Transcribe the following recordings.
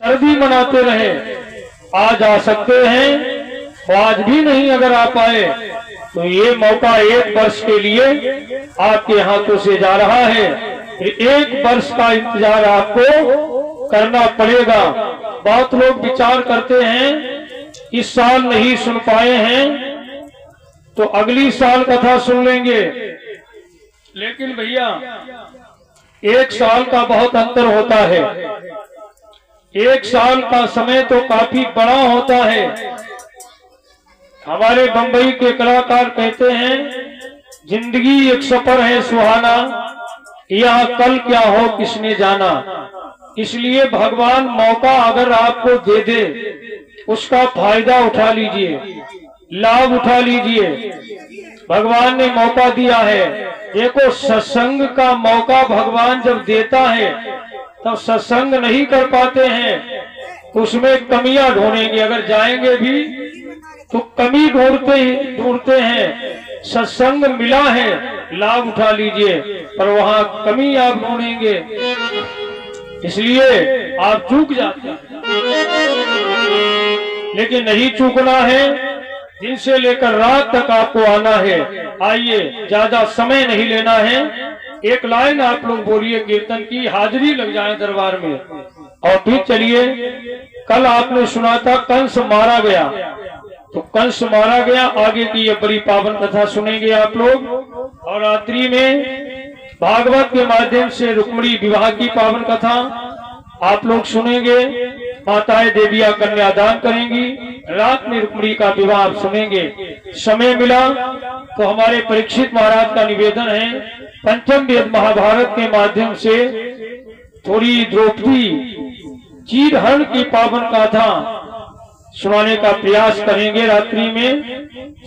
सर्दी मनाते रहे। आज आ सकते हैं तो आज भी नहीं अगर आ पाए तो ये मौका 1 वर्ष के लिए आपके हाथों से जा रहा है। फिर 1 वर्ष का इंतजार आपको करना पड़ेगा। बहुत लोग विचार करते हैं इस साल नहीं सुन पाए हैं तो अगली साल कथा सुन लेंगे, लेकिन भैया 1 साल का बहुत अंतर होता है। 1 साल का समय तो काफी बड़ा होता है। हमारे बंबई के कलाकार कहते हैं जिंदगी एक सफर है सुहाना, यहाँ कल क्या हो किसने जाना। इसलिए भगवान मौका अगर आपको दे दे उसका फायदा उठा लीजिए, लाभ उठा लीजिए। भगवान ने मौका दिया है। देखो सत्संग का मौका भगवान जब देता है तब सत्संग नहीं कर पाते हैं तो उसमें कमियां ढूंढेंगे। अगर जाएंगे भी तो कमी ढूंढते हैं। सत्संग मिला है, लाभ उठा लीजिए, पर वहां कमी आप ढूंढेंगे, इसलिए आप चूक जाते हैं। लेकिन नहीं चूकना है, दिन से लेकर रात तक आपको आना है। आइए, ज्यादा समय नहीं लेना है। 1 लाइन आप लोग बोलिए कीर्तन की, हाजिरी लग जाए दरबार में। और फिर चलिए, कल आपने सुना था कंस मारा गया, तो कंस मारा गया, आगे की ये बड़ी पावन कथा सुनेंगे आप लोग। और रात्रि में भागवत के माध्यम से रुक्मिणी विवाह की पावन कथा आप लोग सुनेंगे। माताएं देवियां कन्यादान करेंगी, रात में रुक्मिणी का विवाह आप सुनेंगे। समय मिला तो हमारे परीक्षित महाराज का निवेदन है, पंचम वेद महाभारत के माध्यम से थोड़ी द्रौपदी चीरहरण की पावन कथा सुनाने का प्रयास करेंगे रात्रि में।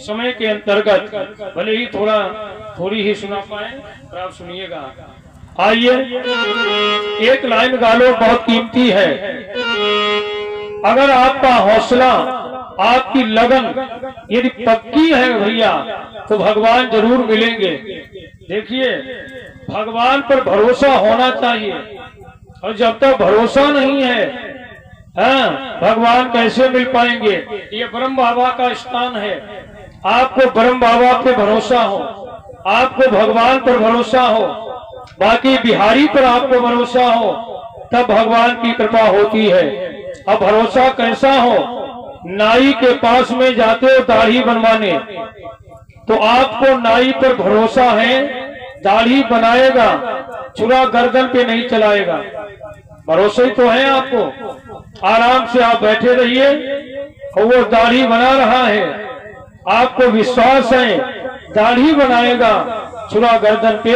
समय के अंतर्गत भले ही थोड़ी ही सुना पाए, पर आप सुनिएगा। आइए, 1 लाइन गा लो, बहुत कीमती है। अगर आपका हौसला, आपकी लगन यदि पक्की है भैया तो भगवान जरूर मिलेंगे। देखिए, भगवान पर भरोसा होना चाहिए, और जब तक भरोसा नहीं है भगवान कैसे मिल पाएंगे। ये ब्रह्म बाबा का स्थान है। आपको ब्रह्म बाबा पे भरोसा हो, आपको भगवान पर भरोसा हो, बाकी बिहारी पर आपको भरोसा हो, तब भगवान की कृपा होती है। अब भरोसा कैसा हो, नाई के पास में जाते हो दाढ़ी बनवाने, तो आपको नाई पर भरोसा है, दाढ़ी बनाएगा, छुरा गर्दन पे नहीं चलाएगा। भरोसा ही तो है आपको। आराम से आप बैठे रहिए और वो दाढ़ी बना रहा है, आपको विश्वास है दाढ़ी बनाएगा, छुरा गर्दन पे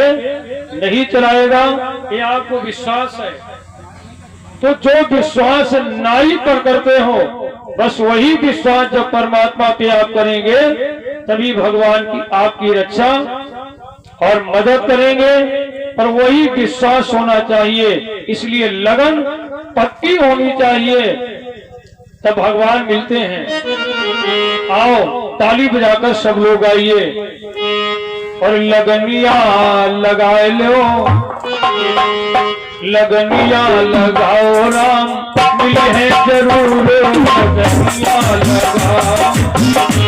नहीं चलाएगा, ये आपको विश्वास है। तो जो विश्वास नाई पर करते हो, बस वही विश्वास जब परमात्मा पे आप करेंगे तभी भगवान की आपकी रक्षा और मदद करेंगे। पर वही विश्वास होना चाहिए, इसलिए लगन पक्की होनी चाहिए, तब भगवान मिलते हैं। आओ, ताली बजाकर सब लोग आइए और लगनिया लगाए लो, लगनिया लगाओ राम, मिले हैं जरूर लगनिया लगाओ, लगाओ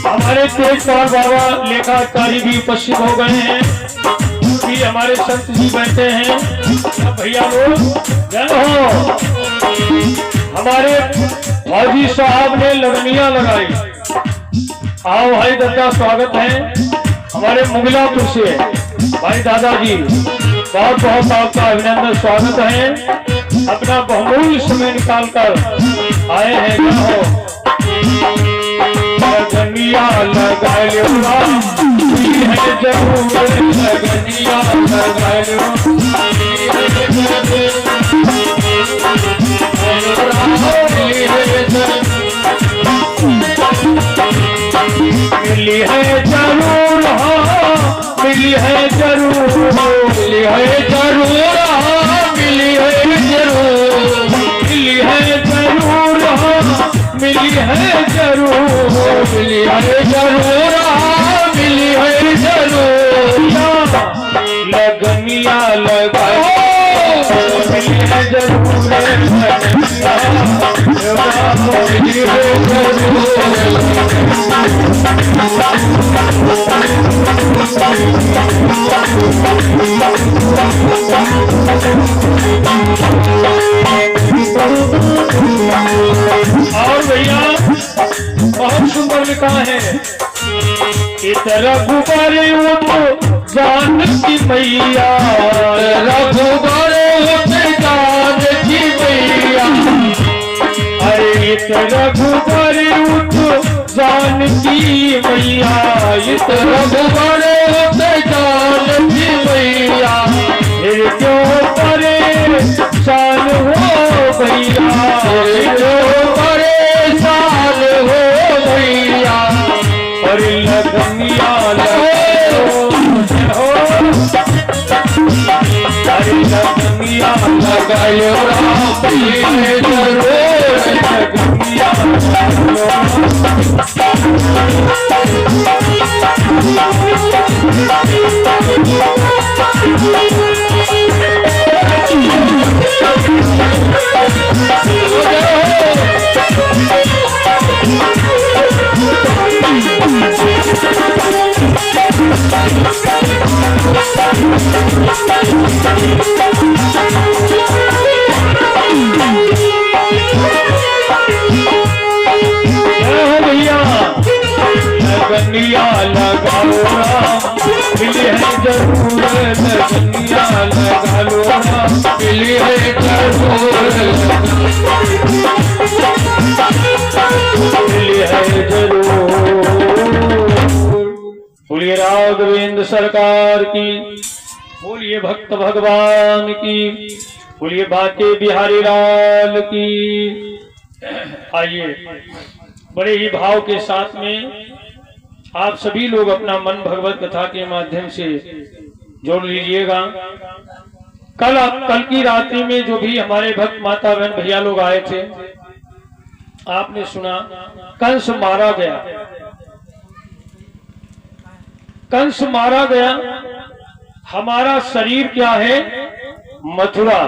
हमारे तेज पाल बाबा लेखाधिकारी भी उपस्थित हो गए हैं, भी हमारे संत जी बैठे हैं। भैया लोग जय हो। हमारे फौजी साहब ने लगनियां लगाई। आओ भाई दादा, स्वागत है। हमारे मुगलापुर से भाई दादाजी, बहुत बहुत आपका अभिनंदन, स्वागत है। अपना बहुमूल्य समय निकाल कर आए हैं। क्या हो, लगनिया लगा लो राम, है जरूर लगनिया लगा लो, मिली है जरूर, हाँ मिली है जरूर, मिली है जरूर, हाँ मिली है जरूर, मिली है जरूर, हाँ मिली है जरूर। मिली है जरूर, मिली है जरूर, लगनिया लगाओ मिली है जरूर, मिली है और भैया बहुत सुंदर लिखा है कि रघुबर जान की मैया, रघुबर जान की मैया, अरे रघुबर जान की मैया, इत रघुबर जान की मैया, फिर क्यों परेशान हो भैया, क्यों परेशान हो भैया, और लगनिया लगाओ, अरे लगनिया लगाओ राम जरूर, लगनिया लगनिया लगाओ राम मिली है जरूर, लगनिया लगा लो राम मिली है जरूर, मिली है जरूर। बोलिए राघवेंद्र सरकार की, बोलिए भक्त भगवान की, बोलिए बाके बिहारी लाल की। आइए बड़े ही भाव के साथ में आप सभी लोग अपना मन भगवत कथा के माध्यम से जोड़ लीजिएगा। कल की रात्रि में जो भी हमारे भक्त माता बहन भैया लोग आए थे, आपने सुना कंस मारा गया, कंस मारा गया। हमारा शरीर क्या है? मथुरा,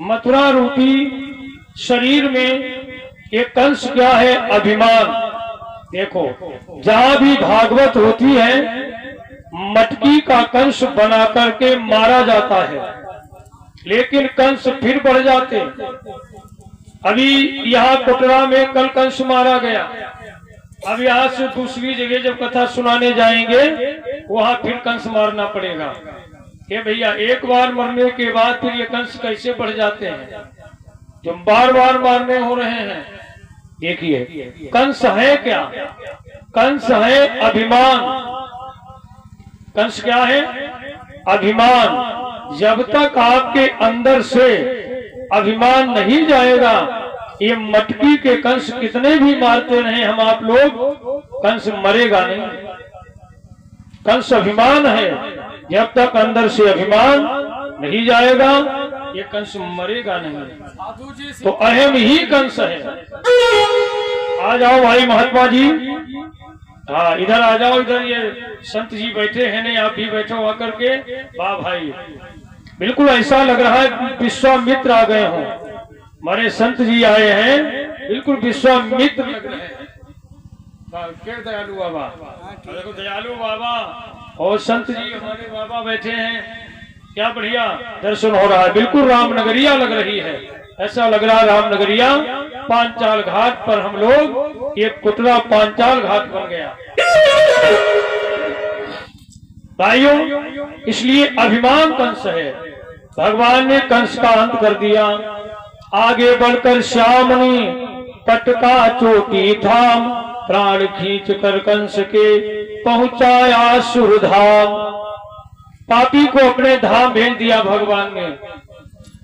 मथुरा रूपी शरीर में एक कंस क्या है? अभिमान। देखो जहां भी भागवत होती है मटकी का कंस बना करके मारा जाता है, लेकिन कंस फिर बढ़ जाते। अभी यहाँ कोटरा में कल कंस मारा गया, अब यहाँ से दूसरी जगह जब कथा सुनाने जाएंगे वहां फिर कंस मारना पड़ेगा। ये भैया एक बार मरने के बाद फिर ये कंस कैसे बढ़ जाते हैं, जो बार बार मारने हो रहे हैं। देखिए कंस है क्या? कंस है अभिमान। कंस क्या है? अभिमान। जब तक आपके अंदर से अभिमान नहीं जाएगा, ये मटकी के कंस कितने भी मारते रहे हम आप लोग, कंस मरेगा नहीं। कंस अभिमान है, जब तक अंदर से अभिमान नहीं जाएगा ये कंस मरेगा नहीं। तो अहम ही कंस है। आ जाओ भाई महात्मा जी, हाँ इधर आ जाओ, इधर ये संत जी बैठे हैं, नहीं आप भी बैठो आकर के। वाह भाई, बिल्कुल ऐसा लग रहा है विश्वामित्र आ गए हों। हमारे संत जी आए हैं, बिल्कुल विश्वामित्र लग रहे हैं। दयालु बाबा, देखो दयालु बाबा और संत जी हमारे बाबा बैठे हैं। क्या बढ़िया दर्शन हो रहा है, बिल्कुल रामनगरिया लग रही है। ऐसा लग रहा है रामनगरिया। पांचाल घाट पर हम लोग, ये कुटरा पांचाल घाट बन गया भाइयों। इसलिए अभिमान कंस है, भगवान ने कंस का अंत कर दिया। आगे बढ़कर श्याम ने पटका चोटी थाम, प्राण खींच कर कंस के पहुंचाया सुरधाम। पापी को अपने धाम भेज दिया भगवान ने।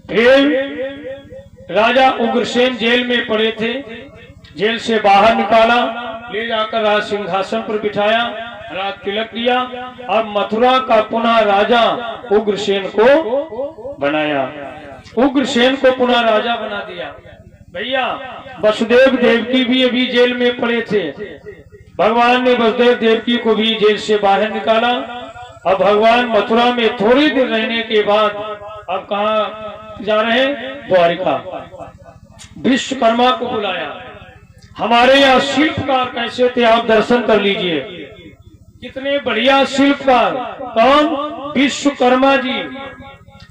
फिर राजा उग्रसेन जेल में पड़े थे, जेल से बाहर निकाला, ले जाकर राज सिंहासन पर बिठाया, राज तिलक दिया और मथुरा का पुनः राजा उग्रसेन को बनाया। उग्रसेन को पुनः राजा बना दिया। भैया वसुदेव देवकी भी अभी जेल में पड़े थे। भगवान ने वसुदेव देवकी को भी जेल से बाहर निकाला। अब भगवान मथुरा में थोड़ी देर रहने के बाद अब कहाँ जा रहे हैं? द्वारिका। विश्वकर्मा को बुलाया। हमारे यहाँ शिल्पकार कैसे थे आप दर्शन कर लीजिए, कितने बढ़िया शिल्पकार। कौन? विश्वकर्मा जी।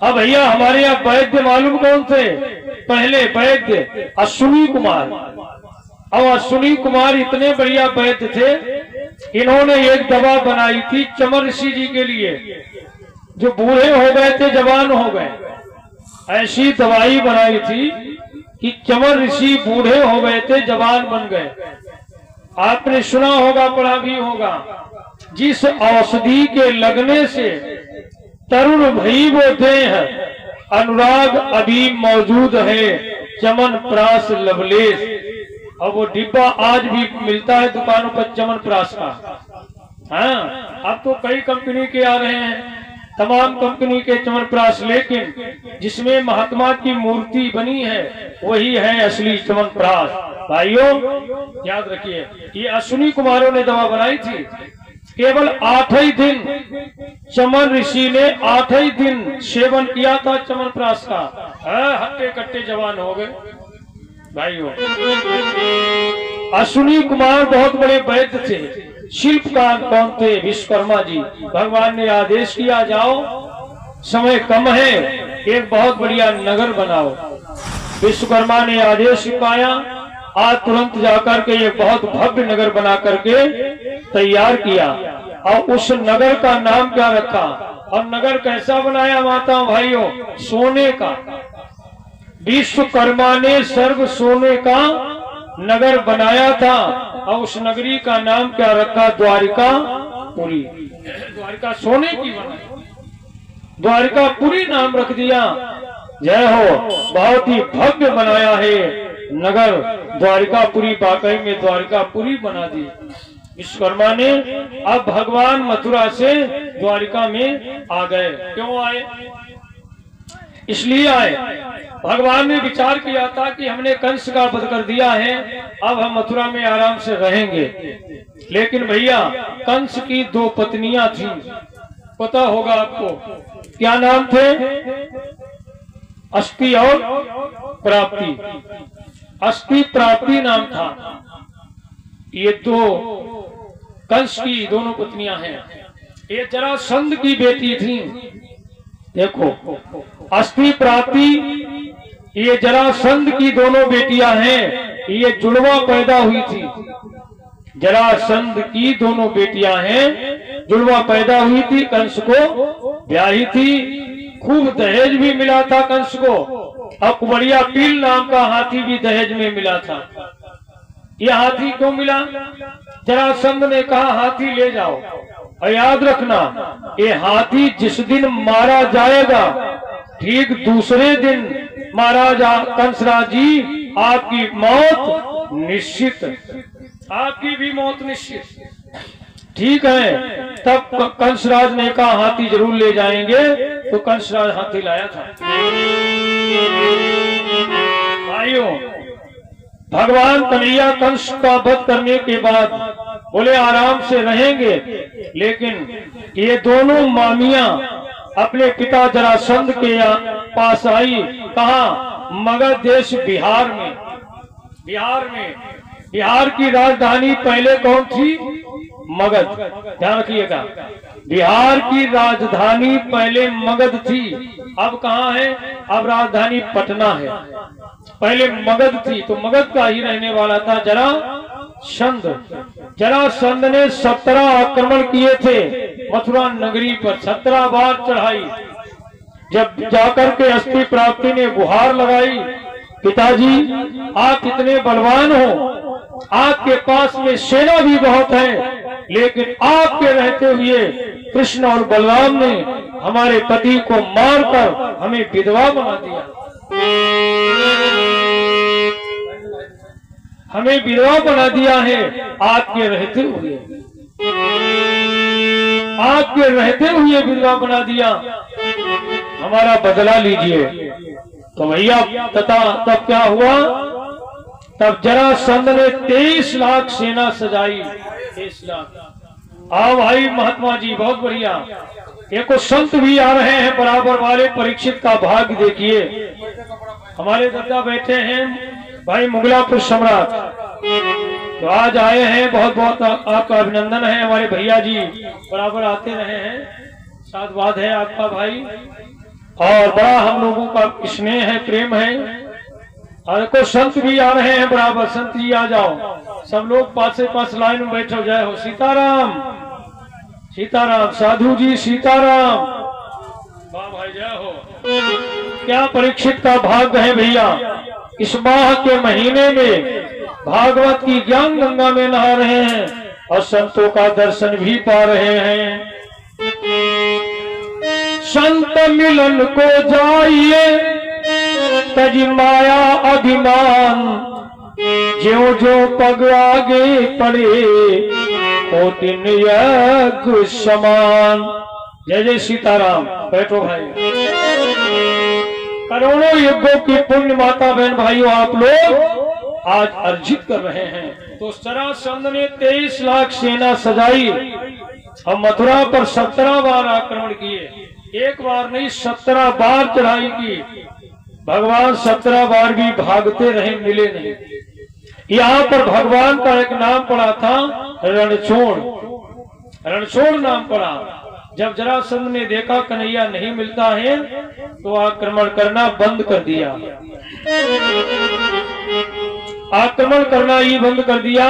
अब भैया हमारे यहाँ वैद्य मालूम कौन थे? पहले वैद्य अश्विनी कुमार। अब अश्विनी कुमार इतने बढ़िया वैद्य थे, इन्होंने एक दवा बनाई थी चमन ऋषि जी के लिए, जो बूढ़े हो गए थे, जवान हो गए। ऐसी दवाई बनाई थी कि चमन ऋषि बूढ़े हो गए थे, जवान बन गए। आपने सुना होगा, पढ़ा भी होगा, जिस औषधि के लगने से तरुण भई वो देह, अनुराग अभी मौजूद है, चमन प्रास लवलेश। और वो डिब्बा आज भी मिलता है दुकानों पर चमन प्रास का। हाँ, अब तो कई कंपनी के आ रहे हैं, तमाम कंपनी के चमन प्रास, लेकिन जिसमें महात्मा की मूर्ति बनी है वही है असली चमन प्रास। भाइयों याद रखिए, ये अश्विनी कुमारों ने दवा बनाई थी। केवल 8 ही दिन चमन ऋषि ने 8 ही दिन सेवन किया था चमन प्रास का, हट्टे कट्टे जवान हो गए। भाइयों अश्विनी कुमार बहुत बड़े वैद्य थे। शिल्पकार कौन थे? विश्वकर्मा जी। भगवान ने आदेश किया, जाओ समय कम है, एक बहुत बढ़िया नगर बनाओ। विश्वकर्मा ने आदेश पाया, आज तुरंत जाकर के एक बहुत भव्य नगर बना करके तैयार किया। और उस नगर का नाम क्या रखा? और नगर कैसा बनाया माता भाइयों? सोने का। विश्वकर्मा ने सर्व सोने का नगर बनाया था। और उस नगरी का नाम क्या रखा? द्वारिका पुरी। द्वारिका सोने की बनाई, द्वारिका पुरी नाम रख दिया। जय हो, बहुत ही भव्य बनाया है नगर द्वारिकापुरी। वाकई में द्वारिकापुरी बना दी विश्वकर्मा ने। अब भगवान मथुरा से द्वारिका में आ गए। क्यों आए? इसलिए आए, भगवान ने विचार किया था कि हमने कंस का वध कर दिया है, अब हम मथुरा में आराम से रहेंगे। लेकिन भैया कंस की 2 पत्नियां थीं, पता होगा आपको, क्या नाम थे? अस्थि और प्राप्ति। अस्थि प्राप्ति नाम था। ये 2 कंस की दोनों पत्नियां हैं। ये जरासंध की बेटी थी। देखो, अस्थि प्राप्ति ये जरासंध की दोनों बेटियां हैं। ये जुड़वा पैदा हुई थी। जरासंध की दोनों बेटियां हैं, जुड़वा पैदा हुई थी। कंस को ब्याही थी, खूब दहेज भी मिला था कंस को। अब कुबड़िया पील नाम का हाथी भी दहेज में मिला था। ये हाथी क्यों मिला? जरासंध ने कहा हाथी ले जाओ, और याद रखना ये हाथी जिस दिन मारा जाएगा, ठीक दूसरे दिन महाराजा कंसराज जी आपकी मौत निश्चित, आपकी भी मौत निश्चित। ठीक है, तब कंसराज ने कहा हाथी जरूर ले जाएंगे, तो कंसराज हाथी लाया था। भाइयों, भगवान कन्हैया कंस का वध करने के बाद बोले आराम से रहेंगे, लेकिन ये दोनों मामियां अपने पिता जरासंध के पास आई। कहा? मगध देश बिहार में। बिहार की राजधानी पहले कौन थी? मगध। ध्यान रखिएगा, बिहार की राजधानी पहले मगध थी। अब कहाँ है? अब राजधानी पटना है। पहले मगध थी, तो मगध का ही रहने वाला था जरासंध। जरासंध ने 17 आक्रमण किए थे मथुरा नगरी पर, 17 बार चढ़ाई। जब जाकर के अस्थि प्राप्ति ने गुहार लगाई, पिताजी आप इतने बलवान हो, आपके पास में सेना भी बहुत है, लेकिन आपके रहते हुए कृष्ण और बलराम ने हमारे पति को मारकर हमें विधवा बना दिया। हमें विधवा बना दिया है आपके रहते हुए, आपके रहते हुए विधवा बना दिया, हमारा बदला लीजिए। तो भैया तब क्या हुआ? तब जरासंध ने 23 लाख सेना सजाई। 23 लाख। आओ भाई महात्मा जी, बहुत बढ़िया। एक संत भी आ रहे हैं बराबर वाले। परीक्षित का भाग्य देखिए, हमारे दादा बैठे हैं भाई मुगलापुर सम्राट, तो आज आए हैं। बहुत बहुत आपका अभिनंदन है। हमारे भैया जी बराबर आते रहे हैं, साधुवाद है आपका भाई, और बड़ा हम लोगों का स्नेह है, प्रेम है। और को संत भी आ रहे हैं बराबर। संत जी आ जाओ, सब लोग पास से पास लाइन में बैठो। जय हो सीताराम, सीताराम। साधु जी सीताराम। वाह भाई, जय हो। क्या परीक्षित का भाग्य है भैया, इस माह के महीने में भागवत की ज्ञान गंगा में नहा रहे हैं और संतों का दर्शन भी पा रहे हैं। संत मिलन को जाइए तज माया अभिमान, ज्यो ज्यो पग आगे पड़े ओ दिन यज्ञ समान। जय जय सीताराम। बैठो भाई। करोड़ों यज्ञों की पुण्य माता बहन भाइयों आप लोग आज अर्जित कर रहे हैं। तो जरासंध ने 23 लाख सेना सजाई और मथुरा पर 17 बार आक्रमण किए। एक बार नहीं, 17 बार चढ़ाई की। भगवान 17 बार भी भागते रहे, मिले नहीं। यहाँ पर भगवान का एक नाम पड़ा था रणछोड़। रणछोड़ नाम पड़ा। जब जरासंध ने देखा कन्हैया नहीं मिलता है तो आक्रमण करना बंद कर दिया। आक्रमण करना ही बंद कर दिया।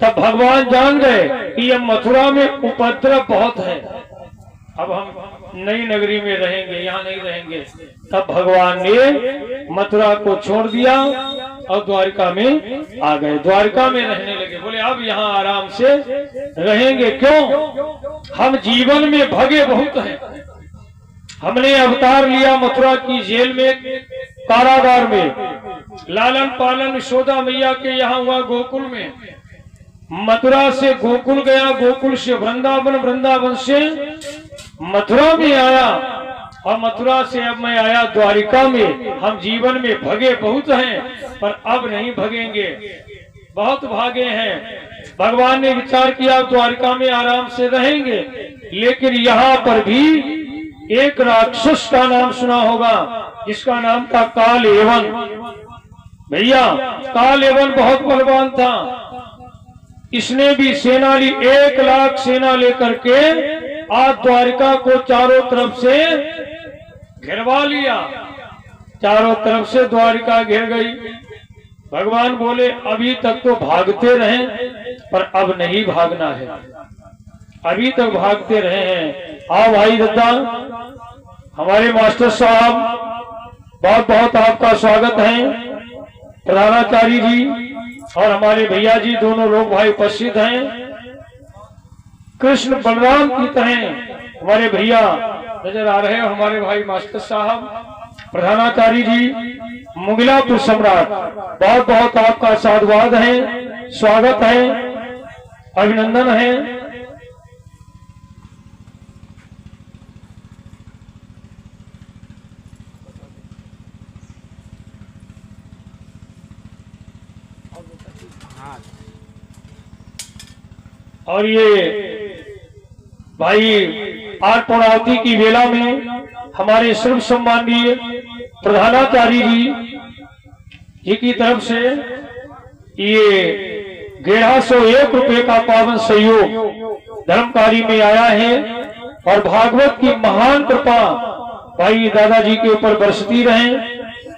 तब भगवान जान गए कि अब मथुरा में उपद्रव बहुत है, अब हम नई नगरी में रहेंगे, यहाँ नहीं रहेंगे। तब भगवान ने मथुरा को छोड़ दिया और द्वारिका में आ गए। द्वारिका में रहने लगे। बोले अब यहाँ आराम से रहेंगे। क्यों? हम जीवन में भगे बहुत हैं। हमने अवतार लिया मथुरा की जेल में, कारागार में। लालन पालन यशोदा मैया के यहाँ हुआ गोकुल में। मथुरा से गोकुल गया, गोकुल से वृंदावन, वृंदावन से मथुरा में आया और मथुरा से अब मैं आया द्वारिका में। हम जीवन में भगे बहुत हैं पर अब नहीं भगेंगे, बहुत भागे हैं। भगवान ने विचार किया द्वारिका में आराम से रहेंगे, लेकिन यहाँ पर भी एक राक्षस का नाम सुना होगा जिसका नाम था कालयवन। भैया कालयवन बहुत बलवान था। इसने भी सेना ली, 1 लाख सेना लेकर के आज द्वारिका को चारों तरफ से घेरवा लिया। चारों तरफ से द्वारिका घेर गई। भगवान बोले अभी तक तो भागते रहे पर अब नहीं भागना है, अभी तक भागते रहे हैं। आओ भाई दत्ता, हमारे मास्टर साहब बहुत बहुत आपका स्वागत है। प्रधानाचार्य जी और हमारे भैया जी दोनों लोग भाई उपस्थित हैं। कृष्ण बलराम की तरह हमारे भैया नजर आ रहे हैं। हमारे भाई मास्टर साहब, प्रधानाचार्य जी, मुगलापुर सम्राट, बहुत बहुत आपका साधुवाद है, स्वागत है, अभिनंदन है। और ये भाई आज पूर्णावती की वेला में हमारे सर्व सम्माननीय प्रधानाचार्य जी की तरफ से ये 1,501 रुपए का पावन सहयोग धर्मकारी में आया है और भागवत की महान कृपा भाई दादाजी के ऊपर बरसती रहे,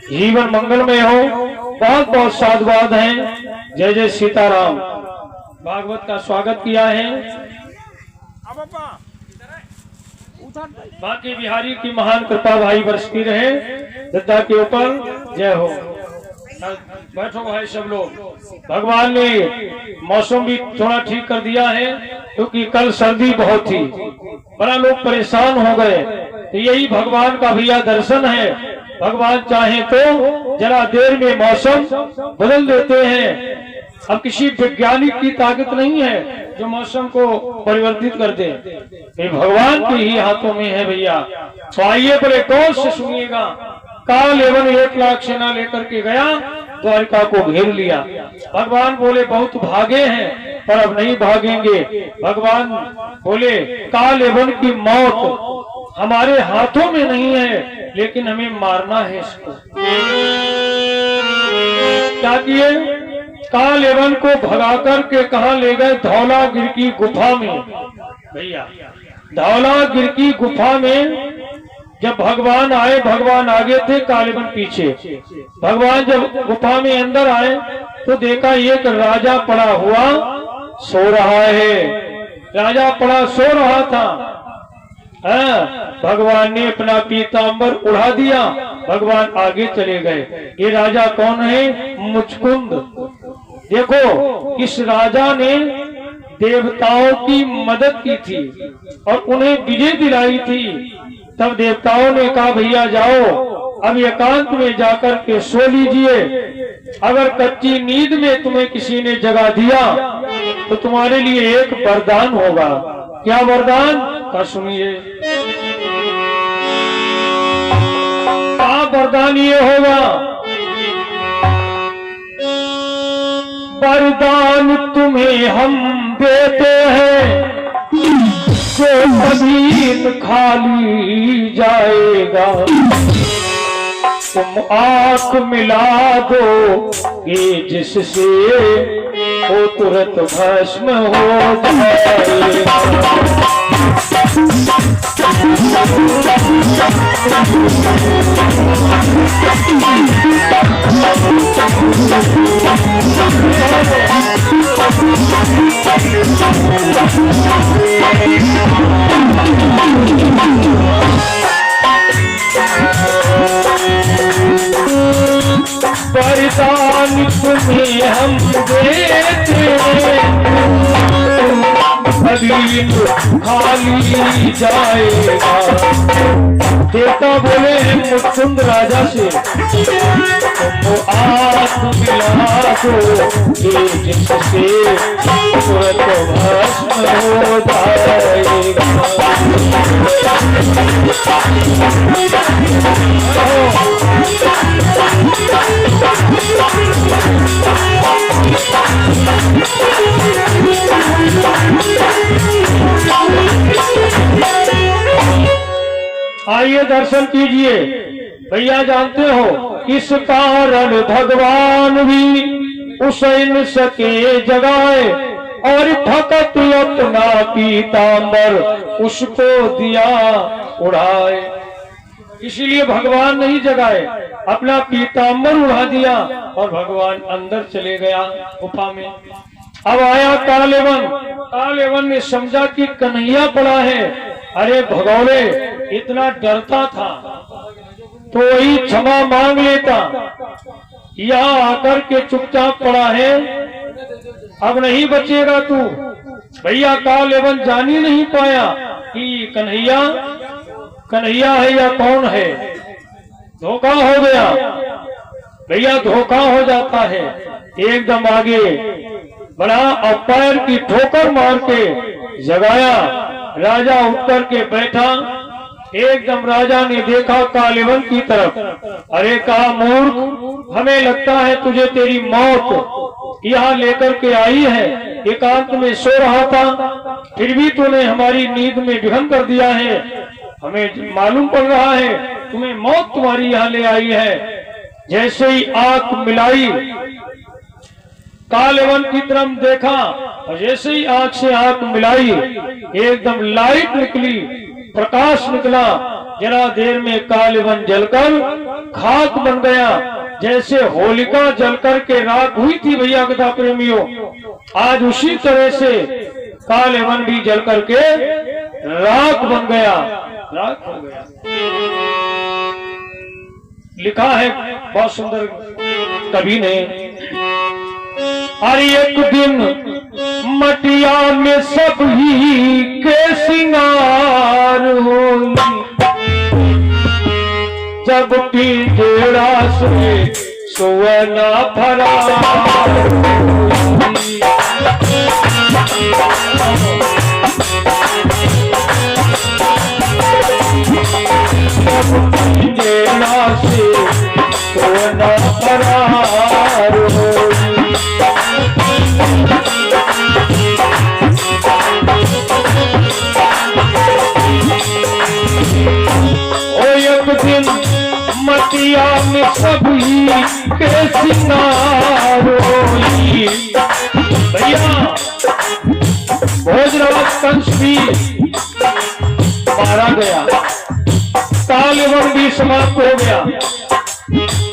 जीवन मंगलमय हो। बहुत बहुत साधुवाद हैं। जय जय सीताराम। भागवत का स्वागत किया है। बाकी बिहारी की महान कृपा भाई बरसती रहे दत्ता के ऊपर। जय हो। बैठो भाई सब लोग। भगवान ने मौसम भी थोड़ा ठीक कर दिया है क्योंकि कल सर्दी बहुत थी, बड़ा लोग परेशान हो गए। तो यही भगवान का भैया दर्शन है। भगवान चाहे तो जरा देर में मौसम बदल देते हैं। अब किसी वैज्ञानिक की ताकत नहीं है जो मौसम को परिवर्तित कर दे, ये भगवान के ही हाथों में है भैया। तो आइए बड़े गौर से सुनिएगा। कालयवन 1 लाख सेना लेकर के गया द्वारिका को घेर लिया। भगवान बोले बहुत भागे हैं पर अब नहीं भागेंगे। भगवान बोले काल एवं की मौत हमारे हाथों में नहीं है, लेकिन हमें मारना है इसको। क्या किए? काल एवं को भगा करके कहाँ ले गए? धौलागिर की गुफा में। भैया धौलागिर की गुफा में जब भगवान आए, भगवान आगे थे, कालेवन पीछे। भगवान जब गुफा में अंदर आए तो देखा एक राजा पड़ा हुआ सो रहा है। राजा पड़ा सो रहा था। भगवान ने अपना पीतांबर उड़ा दिया, भगवान आगे चले गए। ये राजा कौन है? मुचकुंद। देखो इस राजा ने देवताओं की मदद की थी और उन्हें विजय दिलाई थी। तब देवताओं ने कहा भैया जाओ अब एकांत में जाकर के सो लीजिए। अगर कच्ची नींद में तुम्हें किसी ने जगा दिया तो तुम्हारे लिए एक वरदान होगा। क्या वरदान? का सुनिए। क्या वरदान ये होगा? वरदान तुम्हें हम देते हैं जो कभी खाली जाएगा। तुम आंख मिला दोगे जिससे वो तुरंत भस्म हो जाएगा। वरदान तुम्हें हम देते कभी खाली जाएगा। देवता बोले हैं मुचकुंद राजा से तुम आंख मिला दो ये जिससे तुरंत भस्म हो जाएगा। आइए दर्शन कीजिए। भैया जानते हो इस कारण भगवान भी उसे न सके जगाए और भगत अपना पीतांबर उसको दिया उड़ाए। इसीलिए भगवान नहीं जगाए, अपना पीतांबर उड़ा दिया और भगवान अंदर चले गया गुफा में। अब आया कालेवन। कालेवन ने समझा कि कन्हैया पड़ा है। अरे भगौरे इतना डरता था तो वही क्षमा मांग लेता, यहाँ आकर के चुपचाप पड़ा है, अब नहीं बचेगा तू। भैया कालेवन जान ही नहीं पाया कि कन्हैया कन्हैया है या कौन है। धोखा हो गया। भैया धोखा हो जाता है। एकदम आगे बड़ा और पैर की ठोकर मार के जगाया। राजा उठ कर के बैठा। एकदम राजा ने देखा कालेवन की तरफ। अरे कहा मूर्ख, हमें लगता है तुझे तेरी मौत यहाँ लेकर के आई है। एकांत में सो रहा था, फिर भी तूने हमारी नींद में विघन कर दिया है। हमें मालूम पड़ रहा है तुम्हें मौत तुम्हारी यहाँ ले आई है। जैसे ही आंख मिलाई कालेवन की तरफ देखा और जैसे ही आंख से आंख मिलाई एकदम लाइट निकली, प्रकाश निकला। जरा देर में कालेवन जलकर खाक बन गया। जैसे होलिका जलकर के राख हुई थी भैया कथा प्रेमियों, आज उसी तरह से कालेवन भी जल करके राख बन गया, राख हो गया। लिखा है बहुत सुंदर कवि ने, अरे एक दिन मटिया में सब ही के सिंगार होगी, जब पिंजरा से सोना भरा पिंजरा से सोना भरा सिंगारोई। भैया भोजराज कंस भी मारा गया, कालवन भी समाप्त हो गया,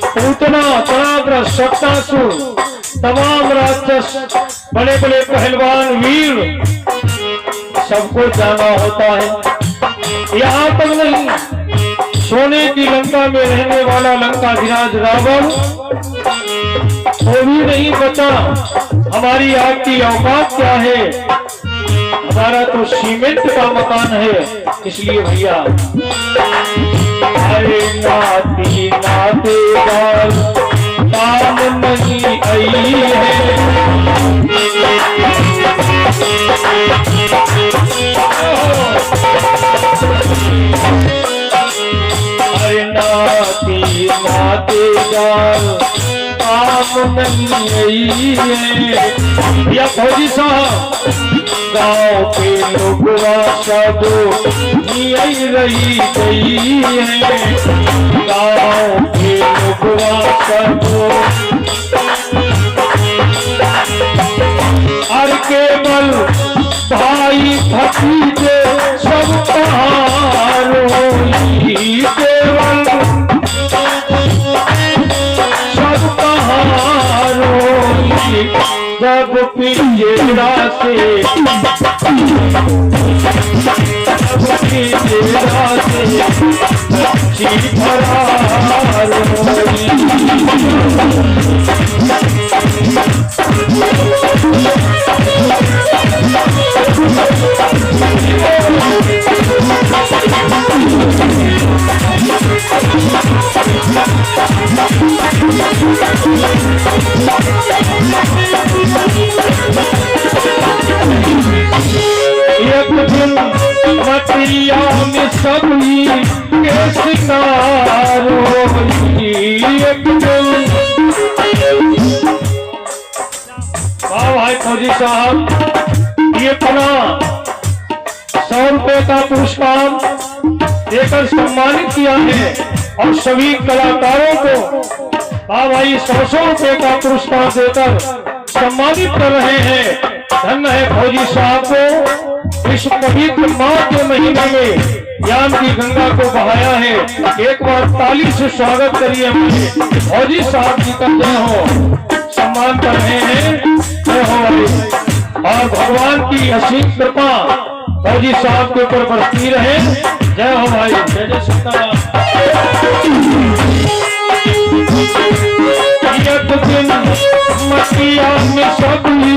पूतना तनाग्र सप्तासुर तमाम राक्षस बड़े बड़े पहलवान वीर सबको जाना होता है। यहाँ तक नहीं, सोने की लंका में रहने वाला लंकाधिराज रावण वो भी नहीं बचा। हमारी आपकी औकात क्या है? हमारा तो सीमेंट का मकान है। इसलिए भैया अरे नाती नातेदार काम नहीं आई है। अरे नाती नातेदार काम नहीं आई है। या फौजी साहब गाँव के लोग सब आई रही गई है। गाँव के लोग सब हर केवल भाई भतीजे सब कहारोई। केवल सब कहारोई जब पिंजरा से एक दिन मटिया में सभी के शिकार होई। एक दिन भाई फौजी साहब ये अपना 100 रुपए का पुरस्कार देकर सम्मानित किया है और सभी कलाकारों को भाई 100 रुपए का पुरस्कार देकर सम्मानित कर रहे हैं। धन्य है फौजी साहब को इस पवित्र माह के महीने में ज्ञान की गंगा को बहाया है। एक बार ताली से स्वागत करिए मुझे। फौजी साहब जी का जय हो, सम्मान कर रहे हैं। जय हो भाई। और भगवान की असीम कृपा फौजी साहब के ऊपर बरसती रहे। जय हो भाई। जय जय सीताराम। मटिया में सभी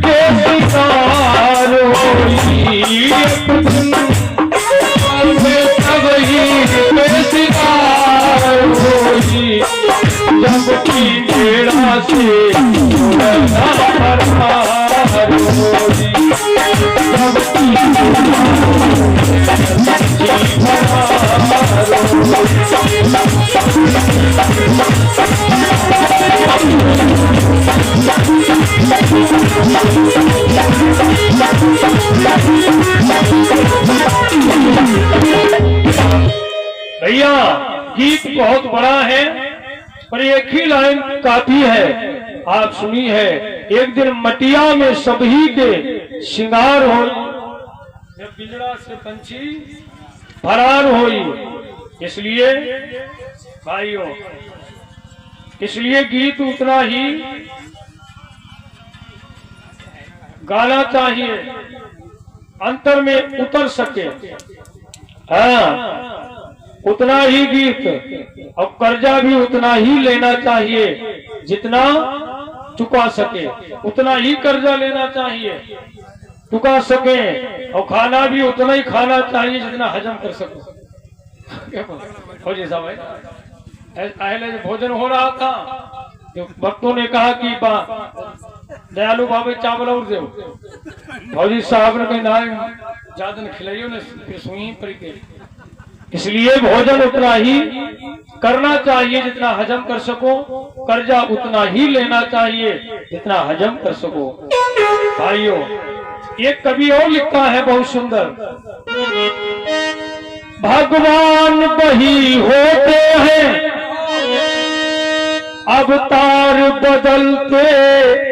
के शिकार होई। एक दिन में सभी के शिकार होई जब की बेड़ा से परमार होई। जब की भैया गीत बहुत बड़ा है पर एक ही लाइन काफी है। आप सुनी है। एक दिन मटिया में सभी के श्रृंगार हो, बिजड़ा से पंछी फरार होई। इसलिए भाइयों इसलिए गीत उतना ही गाना चाहिए अंतर में उतर सके। हाँ उतना ही गीत और कर्जा भी उतना ही लेना चाहिए जितना चुका सके। उतना ही कर्जा लेना चाहिए चुका सके और खाना भी उतना ही खाना चाहिए जितना हजम कर सको। फौजी साहब पहले भोजन हो रहा था तो भक्तों ने कहा कि दयालु बाबे चावल और दो। फौजी साहब ने कहा ज्यादा खिलाइयो ने फिर सुई पर के। इसलिए भोजन उतना ही करना चाहिए जितना हजम कर सको। कर्जा उतना ही लेना चाहिए जितना हजम कर सको। भाइयों एक कवि और लिखता है बहुत सुंदर। भगवान वही होते हैं अवतार बदलते